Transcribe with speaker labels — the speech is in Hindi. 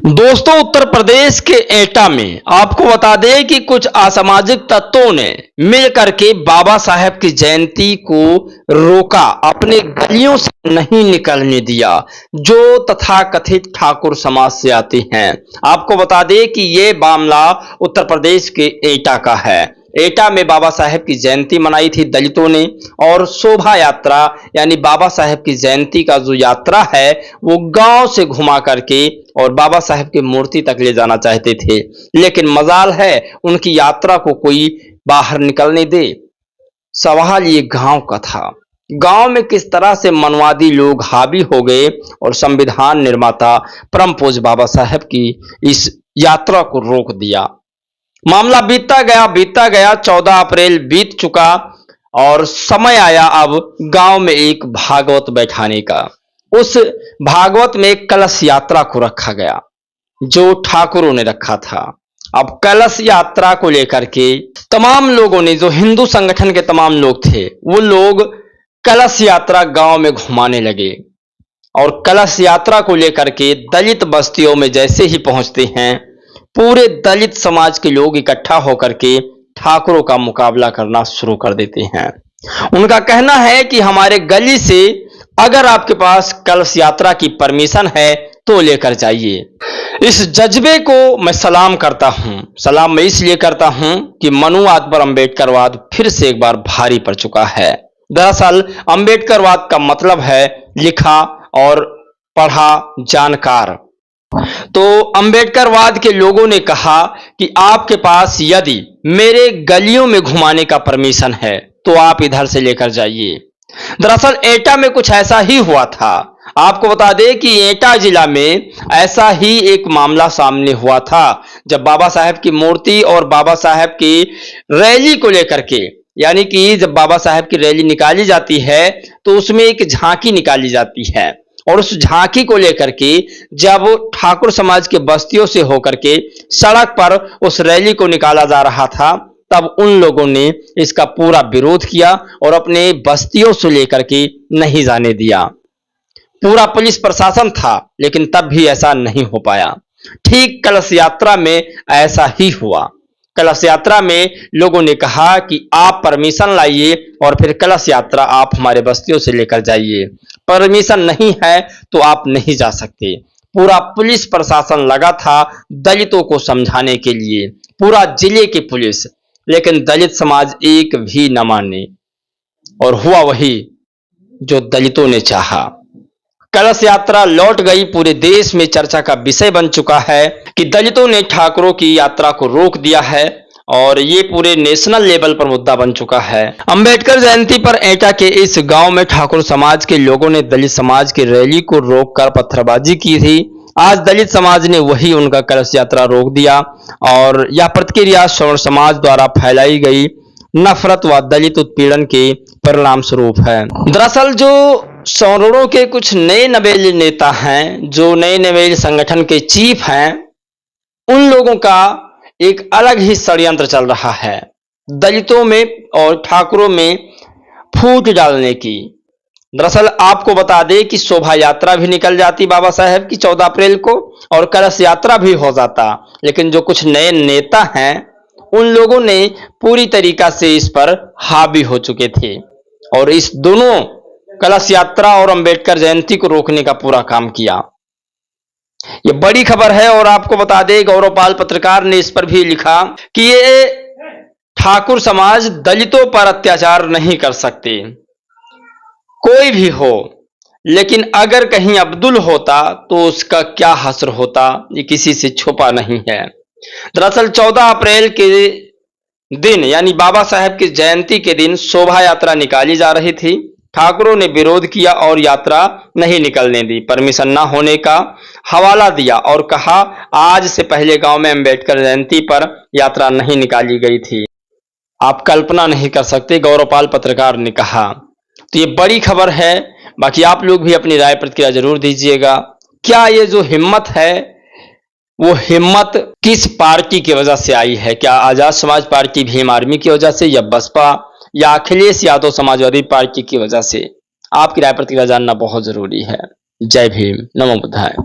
Speaker 1: दोस्तों, उत्तर प्रदेश के एटा में आपको बता दें कि कुछ असामाजिक तत्वों ने मिल करके बाबा साहेब की जयंती को रोका, अपने गलियों से नहीं निकलने दिया, जो तथाकथित ठाकुर समाज से आते हैं। आपको बता दें कि ये मामला उत्तर प्रदेश के एटा का है। एटा में बाबा साहेब की जयंती मनाई थी दलितों ने, और शोभा यात्रा यानी बाबा साहेब की जयंती का जो यात्रा है वो गांव से घुमा करके और बाबा साहेब की मूर्ति तक ले जाना चाहते थे, लेकिन मजाल है उनकी यात्रा को कोई बाहर निकलने दे। सवाल ये गांव का था। गांव में किस तरह से मनवादी लोग हावी हो गए और संविधान निर्माता परम पूज्य बाबा साहेब की इस यात्रा को रोक दिया। मामला बीतता गया 14 अप्रैल बीत चुका और समय आया अब गांव में एक भागवत बैठाने का। उस भागवत में एक कलश यात्रा को रखा गया जो ठाकुरों ने रखा था। अब कलश यात्रा को लेकर के तमाम लोगों ने, जो हिंदू संगठन के तमाम लोग थे, वो लोग कलश यात्रा गांव में घुमाने लगे और कलश यात्रा को लेकर के दलित बस्तियों में जैसे ही पहुंचते हैं, पूरे दलित समाज के लोग इकट्ठा होकर के ठाकुरों का मुकाबला करना शुरू कर देते हैं। उनका कहना है कि हमारे गली से अगर आपके पास कलश यात्रा की परमिशन है तो लेकर जाइए। इस जज्बे को मैं सलाम करता हूं। सलाम मैं इसलिए करता हूं कि मनुवाद पर अंबेडकरवाद फिर से एक बार भारी पड़ चुका है। दरअसल अंबेडकरवाद का मतलब है लिखा और पढ़ा जानकार। तो अंबेडकरवाद के लोगों ने कहा कि आपके पास यदि मेरे गलियों में घुमाने का परमिशन है तो आप इधर से लेकर जाइए। दरअसल एटा में कुछ ऐसा ही हुआ था। आपको बता दें कि एटा जिला में ऐसा ही एक मामला सामने हुआ था, जब बाबा साहेब की मूर्ति और बाबा साहेब की रैली को लेकर के, यानी कि जब बाबा साहेब की रैली निकाली जाती है तो उसमें एक झांकी निकाली जाती है, और उस झांकी को लेकर के जब ठाकुर समाज के बस्तियों से होकर के सड़क पर उस रैली को निकाला जा रहा था, तब उन लोगों ने इसका पूरा विरोध किया और अपने बस्तियों से लेकर के नहीं जाने दिया। पूरा पुलिस प्रशासन था, लेकिन तब भी ऐसा नहीं हो पाया। ठीक कलश यात्रा में ऐसा ही हुआ। कलश यात्रा में लोगों ने कहा कि आप परमिशन लाइए और फिर कलश यात्रा आप हमारे बस्तियों से लेकर जाइए। परमिशन नहीं है तो आप नहीं जा सकते। पूरा पुलिस प्रशासन लगा था दलितों को समझाने के लिए, पूरा जिले की पुलिस, लेकिन दलित समाज एक भी न माने और हुआ वही जो दलितों ने चाहा। कलश यात्रा लौट गई। पूरे देश में चर्चा का विषय बन चुका है कि दलितों ने ठाकुरों की यात्रा को रोक दिया है और ये पूरे नेशनल लेवल पर मुद्दा बन चुका है। अंबेडकर जयंती पर एटा के इस गांव में ठाकुर समाज के लोगों ने दलित समाज की रैली को रोककर पत्थरबाजी की थी। आज दलित समाज ने वही उनका कलश यात्रा रोक दिया और यह प्रतिक्रिया सवर्ण समाज द्वारा फैलाई गई नफरत व दलित उत्पीड़न के परिणाम स्वरूप है। दरअसल जो सवर्णों के कुछ नए नवेले नेता हैं, जो नए नवेले संगठन के चीफ हैं, उन लोगों का एक अलग ही षड्यंत्र चल रहा है दलितों में और ठाकुरों में फूट डालने की। दरअसल आपको बता दें कि शोभा यात्रा भी निकल जाती बाबा साहेब की 14 अप्रैल को और कलश यात्रा भी हो जाता, लेकिन जो कुछ नए नेता हैं उन लोगों ने पूरी तरीका से इस पर हावी हो चुके थे और इस दोनों कलश यात्रा और अंबेडकर जयंती को रोकने का पूरा काम किया। ये बड़ी खबर है और आपको बता दें गौरवपाल पत्रकार ने इस पर भी लिखा कि ये ठाकुर समाज दलितों पर अत्याचार नहीं कर सकते, कोई भी हो, लेकिन अगर कहीं अब्दुल होता तो उसका क्या हश्र होता, ये किसी से छुपा नहीं है। दरअसल 14 अप्रैल के दिन यानी बाबा साहेब की जयंती के दिन शोभा यात्रा निकाली जा रही थी। ठाकुरों ने विरोध किया और यात्रा नहीं निकलने दी। परमिशन ना होने का हवाला दिया और कहा आज से पहले गांव में अंबेडकर जयंती पर यात्रा नहीं निकाली गई थी। आप कल्पना नहीं कर सकते, गौरवपाल पत्रकार ने कहा। तो ये बड़ी खबर है। बाकी आप लोग भी अपनी राय प्रतिक्रिया जरूर दीजिएगा। क्या ये जो हिम्मत है वो हिम्मत किस पार्टी की वजह से आई है? क्या आजाद समाज पार्टी भीम आर्मी की वजह से, या बसपा, या अखिलेश यादव समाजवादी पार्टी की वजह से? आपकी राय प्रतिक्रिया जानना बहुत जरूरी है। जय भीम, नमो बुद्धाय।